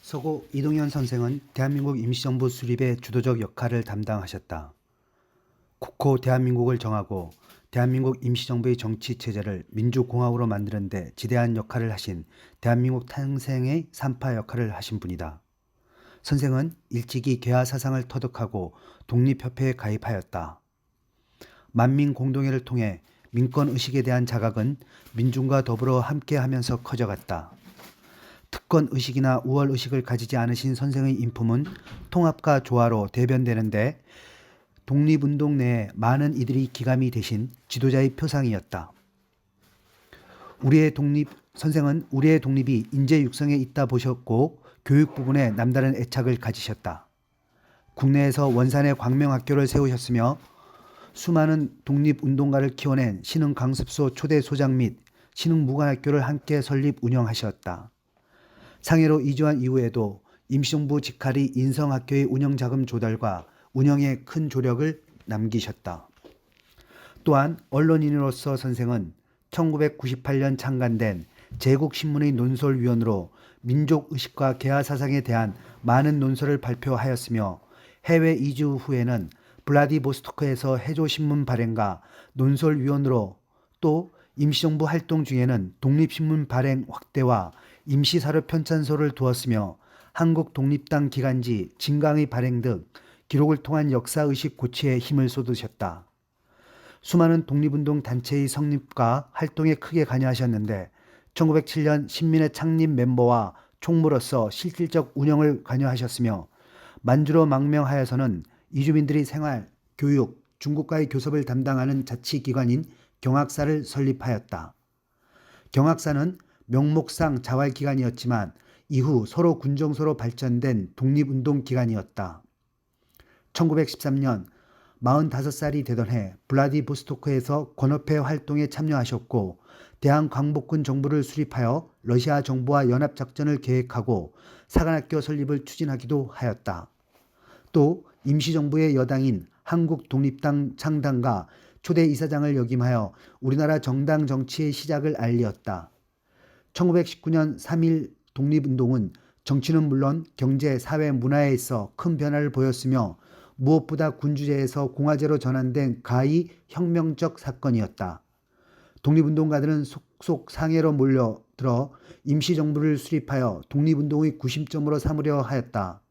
서고 이동현 선생은 대한민국 임시정부 수립의 주도적 역할을 담당하셨다. 국호 대한민국을 정하고 대한민국 임시정부의 정치체제를 민주공화국으로 만드는 데 지대한 역할을 하신 대한민국 탄생의 산파 역할을 하신 분이다. 선생은 일찍이 개화 사상을 터득하고 독립협회에 가입하였다. 만민공동회를 통해 민권의식에 대한 자각은 민중과 더불어 함께하면서 커져갔다. 특권의식이나 우월의식을 가지지 않으신 선생의 인품은 통합과 조화로 대변되는데 독립운동 내에 많은 이들이 기감이 되신 지도자의 표상이었다. 선생은 우리의 독립이 인재 육성에 있다 보셨고 교육 부분에 남다른 애착을 가지셨다. 국내에서 원산에 광명학교를 세우셨으며 수많은 독립운동가를 키워낸 신흥강습소 초대 소장 및 신흥무관학교를 함께 설립 운영하셨다. 상해로 이주한 이후에도 임시정부 직할이 인성학교의 운영자금 조달과 운영에 큰 조력을 남기셨다. 또한 언론인으로서 선생은 1998년 창간된 제국신문의 논설위원으로 민족의식과 개화사상에 대한 많은 논설을 발표하였으며 해외 이주 후에는 블라디보스토크에서 해조신문 발행과 논설위원으로 또 임시정부 활동 중에는 독립신문 발행 확대와 임시사료 편찬소를 두었으며 한국 독립당 기간지 진강의 발행 등 기록을 통한 역사의식 고취에 힘을 쏟으셨다. 수많은 독립운동 단체의 성립과 활동에 크게 관여하셨는데 1907년 신민의 창립 멤버와 총무로서 실질적 운영을 관여하셨으며 만주로 망명하여서는 이주민들의 생활, 교육, 중국과의 교섭을 담당하는 자치기관인 경학사를 설립하였다. 경학사는 명목상 자활기관이었지만 이후 서로 군정소로 발전된 독립운동기관이었다. 1913년 45살이 되던 해 블라디보스토크에서 권업회 활동에 참여하셨고 대한광복군 정부를 수립하여 러시아 정부와 연합작전을 계획하고 사관학교 설립을 추진하기도 하였다. 또 임시정부의 여당인 한국독립당 창당과 초대 이사장을 역임하여 우리나라 정당 정치의 시작을 알렸다. 1919년 3.1 독립운동은 정치는 물론 경제, 사회, 문화에 있어 큰 변화를 보였으며 무엇보다 군주제에서 공화제로 전환된 가히 혁명적 사건이었다. 독립운동가들은 속속 상해로 몰려들어 임시정부를 수립하여 독립운동의 구심점으로 삼으려 하였다.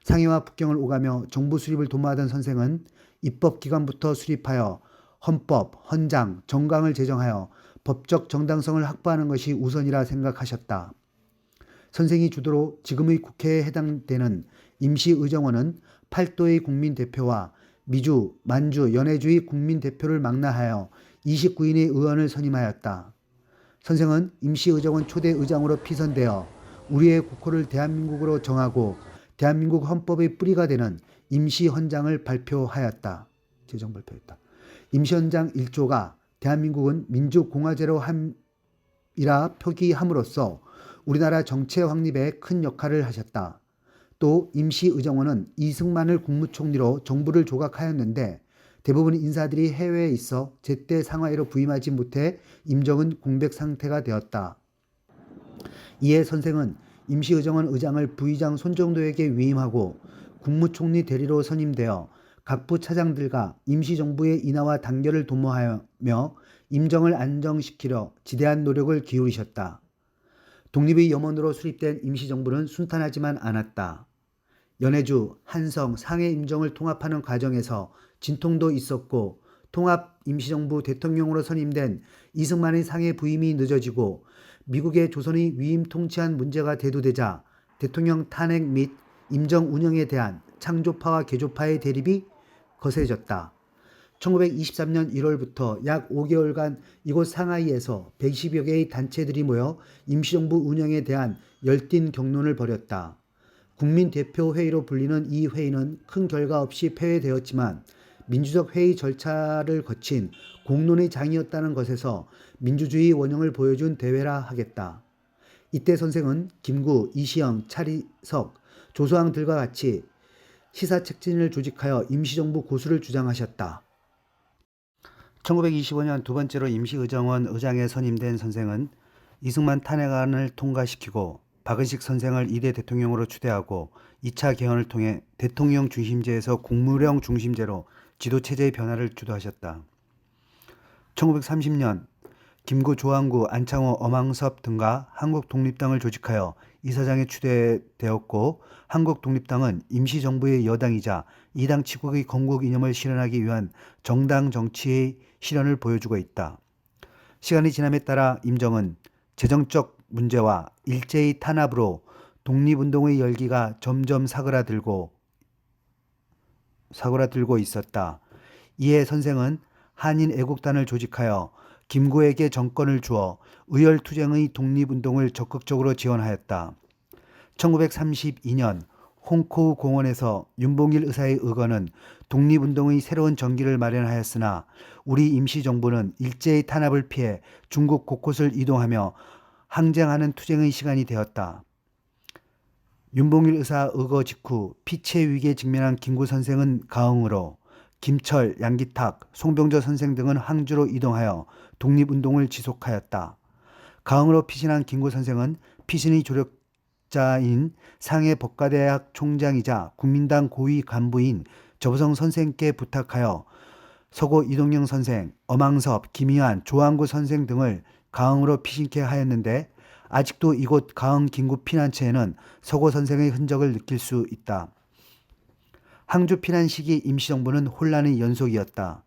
상해와 북경을 오가며 정부 수립을 도모하던 선생은 입법기관부터 수립하여 헌법, 헌장, 정강을 제정하여 법적 정당성을 확보하는 것이 우선이라 생각하셨다. 선생이 주도로 지금의 국회에 해당되는 임시의정원은 팔도의 국민대표와 미주, 만주, 연해주의 국민대표를 망라하여 29인의 의원을 선임하였다. 선생은 임시의정원 초대의장으로 피선되어 우리의 국호를 대한민국으로 정하고 대한민국 헌법의 뿌리가 되는 임시헌장을 발표하였다. 제정 발표했다. 임시헌장 1조가 대한민국은 민주공화제로 함이라 표기함으로써 우리나라 정체 확립에 큰 역할을 하셨다. 또 임시의정원은 이승만을 국무총리로 정부를 조각하였는데 대부분 인사들이 해외에 있어 제때 상하이로 부임하지 못해 임정은 공백 상태가 되었다. 이에 선생은 임시의정원 의장을 부의장 손정도에게 위임하고 국무총리 대리로 선임되어 각부 차장들과 임시정부의 인하와 단결을 도모하며 임정을 안정시키려 지대한 노력을 기울이셨다. 독립의 염원으로 수립된 임시정부는 순탄하지만 않았다. 연해주, 한성, 상해 임정을 통합하는 과정에서 진통도 있었고 통합 임시정부 대통령으로 선임된 이승만의 상해 부임이 늦어지고 미국의 조선의 위임 통치한 문제가 대두되자 대통령 탄핵 및 임정 운영에 대한 창조파와 개조파의 대립이 거세졌다. 1923년 1월부터 약 5개월간 이곳 상하이에서 120여 개의 단체들이 모여 임시정부 운영에 대한 열띤 격론을 벌였다. 국민대표회의로 불리는 이 회의는 큰 결과 없이 폐회되었지만 민주적 회의 절차를 거친 공론의 장이었다는 것에서 민주주의 원형을 보여준 대회라 하겠다. 이때 선생은 김구, 이시영, 차리석, 조소왕 들과 같이 시사책진을 조직하여 임시정부 고수를 주장하셨다. 1925년 두 번째로 임시의정원 의장에 선임된 선생은 이승만 탄핵안을 통과시키고 박은식 선생을 2대 대통령으로 추대하고 2차 개헌을 통해 대통령 중심제에서 국무령 중심제로 지도체제의 변화를 주도하셨다. 1930년 김구, 조항구, 안창호, 엄황섭 등과 한국독립당을 조직하여 이사장에 추대되었고 한국독립당은 임시정부의 여당이자 이당 치국의 건국 이념을 실현하기 위한 정당 정치의 실현을 보여주고 있다. 시간이 지남에 따라 임정은 재정적 문제와 일제의 탄압으로 독립운동의 열기가 점점 사그라들고 있었다. 이에 선생은 한인 애국단을 조직하여 김구에게 정권을 주어 의열투쟁의 독립운동을 적극적으로 지원하였다. 1932년 홍코우 공원에서 윤봉길 의사의 의거는 독립운동의 새로운 전기를 마련하였으나 우리 임시정부는 일제의 탄압을 피해 중국 곳곳을 이동하며 항쟁하는 투쟁의 시간이 되었다. 윤봉길 의사 의거 직후 피체 위기에 직면한 김구 선생은 가흥으로, 김철, 양기탁, 송병조 선생 등은 항주로 이동하여 독립운동을 지속하였다. 가흥으로 피신한 김구 선생은 피신의 조력자인 상해 법과대학 총장이자 국민당 고위 간부인 저부성 선생께 부탁하여 서고 이동영 선생, 엄황섭, 김희환, 조항구 선생 등을 가흥으로 피신케 하였는데 아직도 이곳 가흥 김구 피난처에는 서고 선생의 흔적을 느낄 수 있다. 항주 피난 시기 임시정부는 혼란의 연속이었다.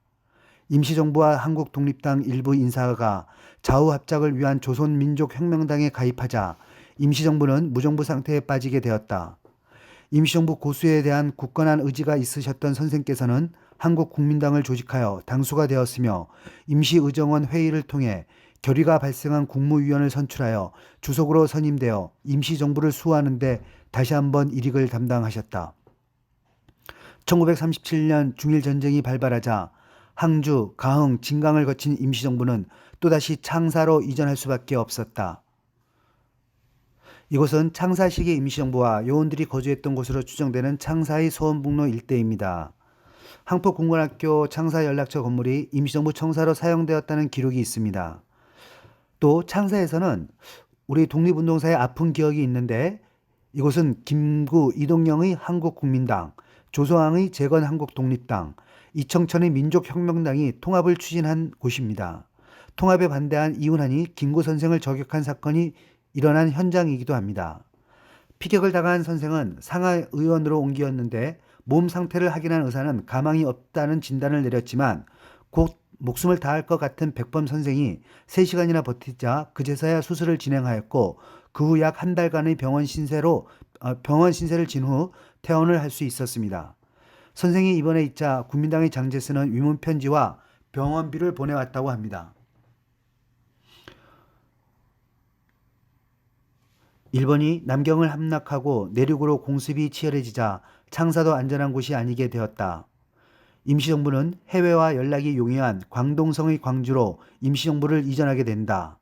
임시정부와 한국독립당 일부 인사가 좌우합작을 위한 조선민족혁명당에 가입하자 임시정부는 무정부 상태에 빠지게 되었다. 임시정부 고수에 대한 굳건한 의지가 있으셨던 선생께서는 한국국민당을 조직하여 당수가 되었으며 임시의정원 회의를 통해 결의가 발생한 국무위원을 선출하여 주석으로 선임되어 임시정부를 수호하는 데 다시 한번 일익을 담당하셨다. 1937년 중일전쟁이 발발하자 항주, 가흥, 진강을 거친 임시정부는 또다시 창사로 이전할 수밖에 없었다. 이곳은 창사 시기 임시정부와 요원들이 거주했던 곳으로 추정되는 창사의 소원북로 일대입니다. 항포공군학교 창사연락처 건물이 임시정부 청사로 사용되었다는 기록이 있습니다. 또 창사에서는 우리 독립운동사의 아픈 기억이 있는데 이곳은 김구, 이동영의 한국국민당, 조소왕의 재건한국독립당, 이청천의 민족혁명당이 통합을 추진한 곳입니다. 통합에 반대한 이훈환이 김구 선생을 저격한 사건이 일어난 현장이기도 합니다. 피격을 당한 선생은 상하 의원으로 옮겼는데 몸 상태를 확인한 의사는 가망이 없다는 진단을 내렸지만 곧 목숨을 다할 것 같은 백범 선생이 3시간이나 버티자 그제서야 수술을 진행하였고 그 후 약 한 달간의 병원 신세를 진 후 퇴원을 할 수 있었습니다. 선생이 입원해 있자 국민당의 장제스는 위문 편지와 병원비를 보내왔다고 합니다. 일본이 남경을 함락하고 내륙으로 공습이 치열해지자 창사도 안전한 곳이 아니게 되었다. 임시정부는 해외와 연락이 용이한 광동성의 광주로 임시정부를 이전하게 된다.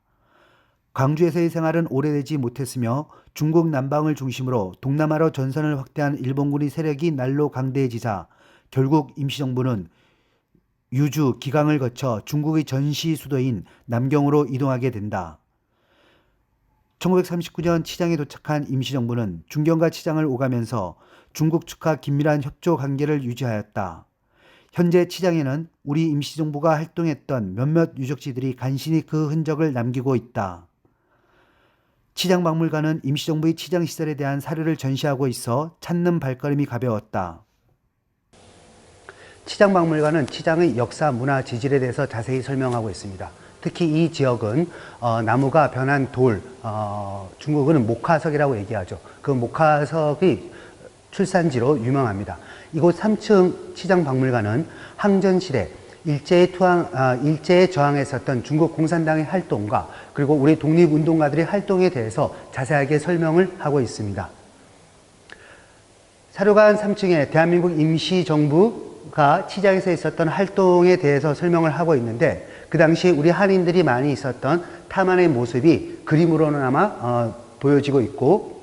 광주에서의 생활은 오래되지 못했으며 중국 남방을 중심으로 동남아로 전선을 확대한 일본군의 세력이 날로 강대해지자 결국 임시정부는 유주, 기강을 거쳐 중국의 전시 수도인 남경으로 이동하게 된다. 1939년 치장에 도착한 임시정부는 중경과 치장을 오가면서 중국 측과 긴밀한 협조 관계를 유지하였다. 현재 치장에는 우리 임시정부가 활동했던 몇몇 유적지들이 간신히 그 흔적을 남기고 있다. 치장박물관은 임시정부의 치장시설에 대한 사료를 전시하고 있어 찾는 발걸음이 가벼웠다. 치장박물관은 치장의 역사, 문화, 지질에 대해서 자세히 설명하고 있습니다. 특히 이 지역은 나무가 변한 돌, 중국은 목화석이라고 얘기하죠. 그 목화석이 출산지로 유명합니다. 이곳 3층 치장박물관은 항전시대 일제에 저항했었던 중국 공산당의 활동과 그리고 우리 독립운동가들의 활동에 대해서 자세하게 설명을 하고 있습니다. 사료관 3층에 대한민국 임시정부가 치장에서 있었던 활동에 대해서 설명을 하고 있는데 그 당시 우리 한인들이 많이 있었던 탐안의 모습이 그림으로나마 보여지고 있고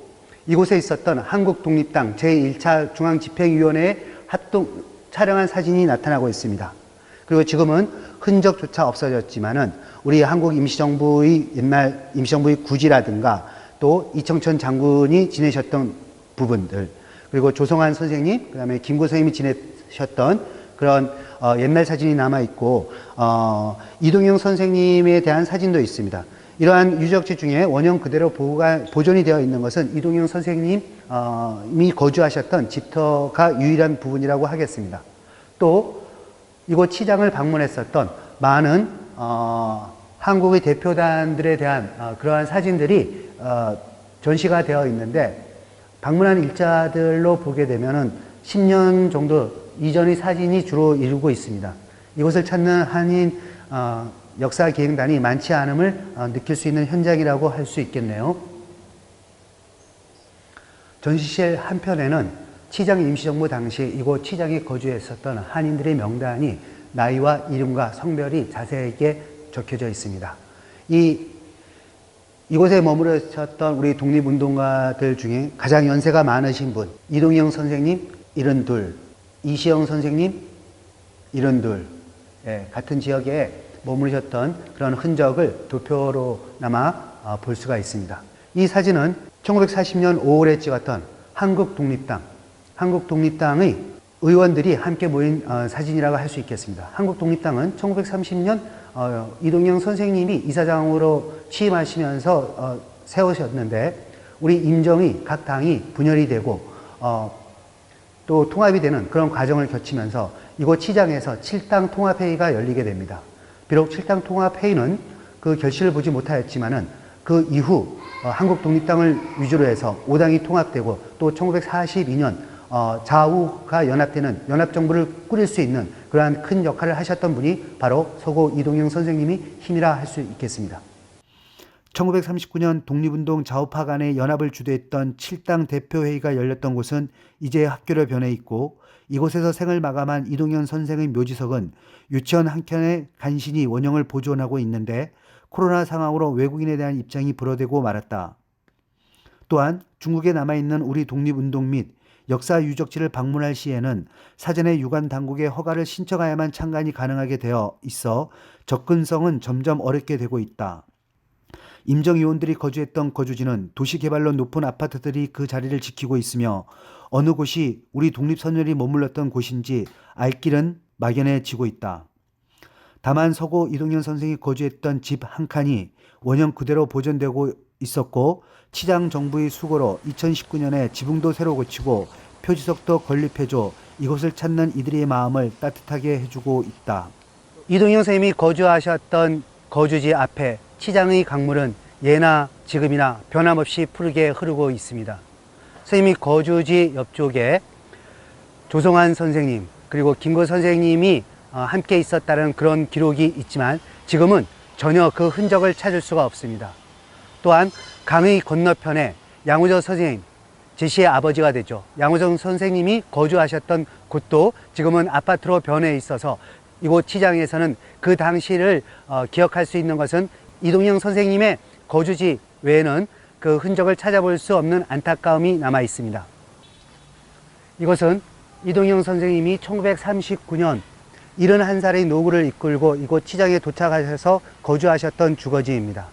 이곳에 있었던 한국독립당 제1차 중앙집행위원회의 촬영한 사진이 나타나고 있습니다. 그리고 지금은 흔적조차 없어졌지만은 우리 한국 임시정부의 옛날 임시정부의 구지라든가 또 이청천 장군이 지내셨던 부분들, 그리고 조성환 선생님, 그 다음에 김구 선생님이 지내셨던 그런 옛날 사진이 남아있고, 이동영 선생님에 대한 사진도 있습니다. 이러한 유적지 중에 원형 그대로 보존이 되어 있는 것은 이동영 선생님이 거주하셨던 집터가 유일한 부분이라고 하겠습니다. 또 이곳 치장을 방문했었던 많은 한국의 대표단들에 대한 그러한 사진들이 전시가 되어 있는데, 방문한 일자들로 보게 되면은 10년 정도 이전의 사진이 주로 이루고 있습니다. 이곳을 찾는 한인 역사 기행단이 많지 않음을 느낄 수 있는 현장이라고 할 수 있겠네요. 전시실 한편에는 치장 임시정부 당시 이곳 치장에 거주했었던 한인들의 명단이 나이와 이름과 성별이 자세하게 적혀져 있습니다. 이곳에 머무르셨던 우리 독립운동가들 중에 가장 연세가 많으신 분, 이동영 선생님 72, 이시영 선생님 72, 같은 지역에 머무르셨던 그런 흔적을 도표로나마 볼 수가 있습니다. 이 사진은 1940년 5월에 찍었던 한국독립당의 의원들이 함께 모인 사진이라고 할 수 있겠습니다. 한국독립당은 1930년 이동영 선생님이 이사장으로 취임하시면서 세우셨는데, 우리 임정의 각 당이 분열이 되고 또 통합이 되는 그런 과정을 거치면서 이곳 치장에서 7당 통합회의가 열리게 됩니다. 비록 7당 통합회의는 그 결실을 보지 못하였지만은 그 이후 한국독립당을 위주로 해서 5당이 통합되고, 또 1942년 좌우가 연합되는 연합정부를 꾸릴 수 있는 그러한 큰 역할을 하셨던 분이 바로 서고 이동영 선생님이 힘이라 할 수 있겠습니다. 1939년 독립운동 좌우파 간의 연합을 주도했던 7당 대표회의가 열렸던 곳은 이제 학교로 변해 있고, 이곳에서 생을 마감한 이동영 선생의 묘지석은 유치원 한 켠에 간신히 원형을 보존하고 있는데, 코로나 상황으로 외국인에 대한 입장이 불어대고 말았다. 또한 중국에 남아있는 우리 독립운동 및 역사 유적지를 방문할 시에는 사전에 유관 당국의 허가를 신청하야만 참관이 가능하게 되어 있어 접근성은 점점 어렵게 되고 있다. 임정의원들이 거주했던 거주지는 도시개발로 높은 아파트들이 그 자리를 지키고 있으며, 어느 곳이 우리 독립선열이 머물렀던 곳인지 알 길은 막연해지고 있다. 다만 서고 이동영 선생이 거주했던 집 한 칸이 원형 그대로 보존되고 있었고, 치장 정부의 수고로 2019년에 지붕도 새로 고치고 표지석도 건립해줘 이곳을 찾는 이들의 마음을 따뜻하게 해주고 있다. 이동영 선생님이 거주하셨던 거주지 앞에 치장의 강물은 예나 지금이나 변함없이 푸르게 흐르고 있습니다. 선생님이 거주지 옆쪽에 조성환 선생님 그리고 김구 선생님이 함께 있었다는 그런 기록이 있지만, 지금은 전혀 그 흔적을 찾을 수가 없습니다. 또한 강의 건너편에 양우정 선생님, 제시의 아버지가 되죠. 양우정 선생님이 거주하셨던 곳도 지금은 아파트로 변해 있어서 이곳 치장에서는 그 당시를 기억할 수 있는 것은 이동영 선생님의 거주지 외에는 그 흔적을 찾아볼 수 없는 안타까움이 남아 있습니다. 이것은 이동영 선생님이 1939년 71살의 노구를 이끌고 이곳 치장에 도착하셔서 거주하셨던 주거지입니다.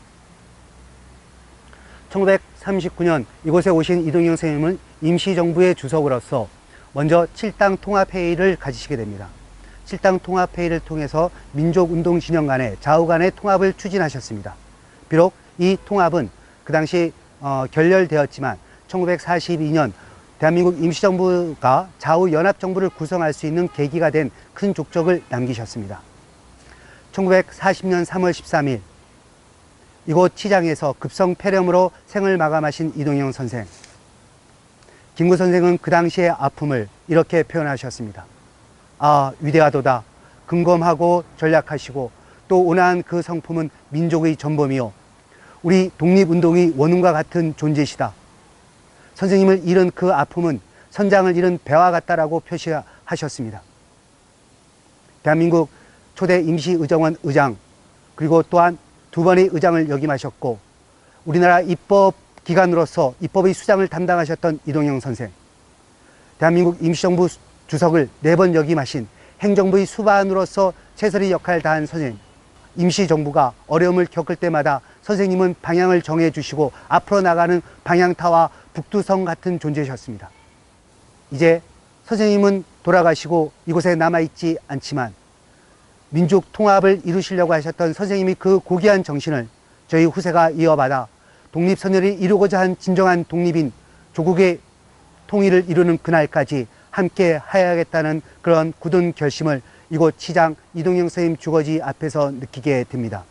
1939년 이곳에 오신 이동영 선생님은 임시정부의 주석으로서 먼저 7당 통합회의를 가지시게 됩니다. 7당 통합회의를 통해서 민족운동 진영 간의 좌우 간의 통합을 추진하셨습니다. 비록 이 통합은 그 당시 결렬되었지만 1942년 대한민국 임시정부가 좌우 연합정부를 구성할 수 있는 계기가 된 큰 족적을 남기셨습니다. 1940년 3월 13일 이곳 치장에서 급성폐렴으로 생을 마감하신 이동영 선생. 김구 선생은 그 당시의 아픔을 이렇게 표현하셨습니다. 아, 위대하도다. 근검하고 전략하시고 또 온화한 그 성품은 민족의 전범이요, 우리 독립운동의 원흉과 같은 존재시다. 선생님을 잃은 그 아픔은 선장을 잃은 배와 같다라고 표시하셨습니다. 대한민국 초대 임시의정원 의장, 그리고 또한 2번의 의장을 역임하셨고, 우리나라 입법기관으로서 입법의 수장을 담당하셨던 이동영 선생, 대한민국 임시정부 주석을 4번 역임하신 행정부의 수반으로서 최선의 역할을 다한 선생님, 임시정부가 어려움을 겪을 때마다 선생님은 방향을 정해 주시고 앞으로 나가는 방향타와 북두성 같은 존재셨습니다. 이제 선생님은 돌아가시고 이곳에 남아있지 않지만 민족 통합을 이루시려고 하셨던 선생님이 그 고귀한 정신을 저희 후세가 이어받아 독립선열이 이루고자 한 진정한 독립인 조국의 통일을 이루는 그날까지 함께 하야겠다는 그런 굳은 결심을 이곳 시장 이동영 선생님 주거지 앞에서 느끼게 됩니다.